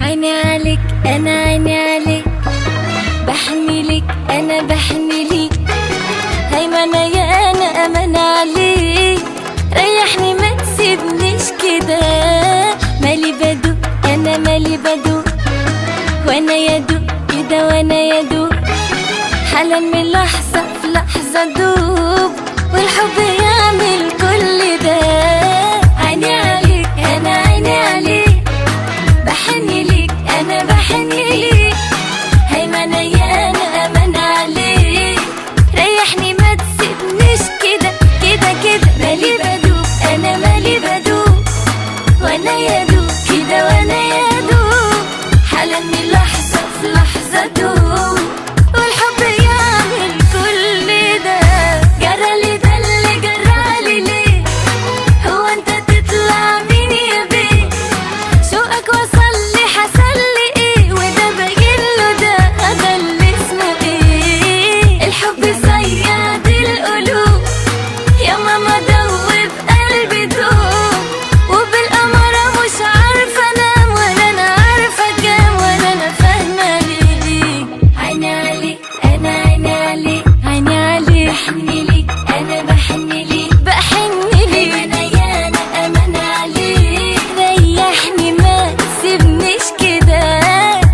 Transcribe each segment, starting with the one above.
عيني عليك انا عيني عليك، بحني لك انا بحني ليك، هيمنة يا انا امان عليك، ريحني ما تسيبنيش كده، مالي بدوق انا مالي بدوق، وانا يدوق كده وانا يدوق، حالا من لحظة في لحظة دوب، والحب يعمل كل ده. عيني عليك انا عيني عليك، بحني ليك انا بحني ليك، هيمنة يا انا امان عليك، ريحني ما تسيبنيش كده كده كده، مالي بدوق انا مالي بدوق، وانا يدوق كده وانا يدوق، حالا من لحظة في لحظة دوب، والحب يعمل كل ده. جرالي ده اللي جرالي ليه، هو انت تطلع مين يا بيه، شوقك وصل لي حصل لي ايه، وده باينله ده اللي اسمه ايه، الحب صياد القلوب، يا ماما دوب قلبي دوب، وبالقمرة مش عارفة انام، ولا انا عارفة كام، ولا انا فاهمة ليه. عيني عليك انا عيني عليك، عيني عليك، بحني ليك انا بحني ليك، بحني ليك، انا يا انا امان عليك، ريحني ما تسيبنيش كده،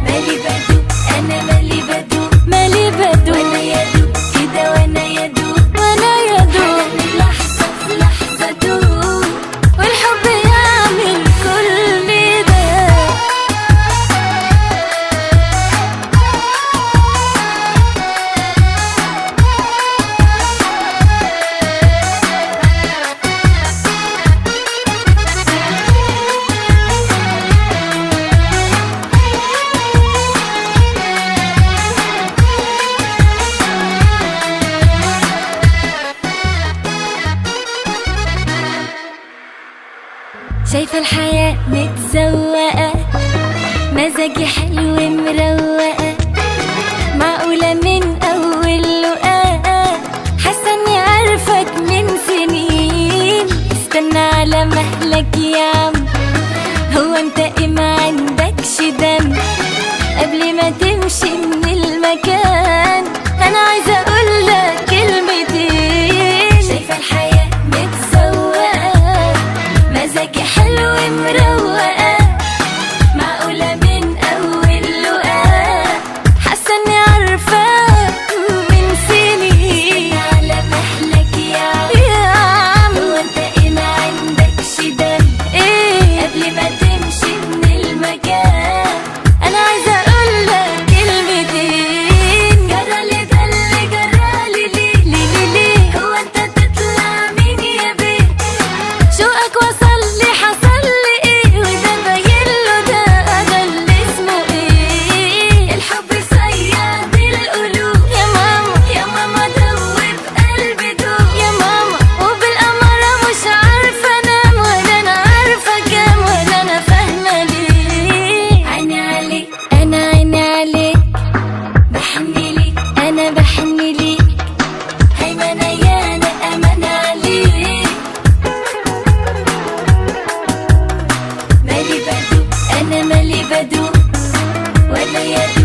مالي بدوق انا مالي بدوق، مالي بدوق، وانا يدوق كده وانا يدوق، وانا يدوق، من لحظة في لحظة دوق، والحب يعمل كل ده. شايفة الحياة متزوقة، مزاجي حلو مروقة، معقولة من أول لقاء، حاسة إني عارفك من سنين، استنى على مهلك يا عم، هو أنت إيه ما عندكش دم، قبل ما تمشي من المكان أنا عايزة أقولك كلمتين. شايفة الحياة متزوقة، مزاجي حلو مروقة، معقولة من أول لقاء، حاسة إني عارفاك من سنين، على مهلك يا عم، هو أنت إيه ما عندكش دم، إيه قبل ما تمشي من المكان أنا عايزة أقولك كلمتين. جرالي ده اللي جرالي ليه ليه ليه، هو أنت تطلع مين يا بيه، شوقك وصل لي حصل لي ايه، وده باينله ده اللي اسمه ايه، الحب صياد القلوب، يا ماما يا ماما دوب قلبي دوب، يا ماما وبالقمرة مش عارفة انام، ولا انا عارفة كام، ولا انا فاهمة ليه. عيني عليك انا عيني عليك، بحني ليك انا بحني ليك، هيمنة يا انا امان عليك، مالي بدوق انا مالي بدوق، ولا يدوق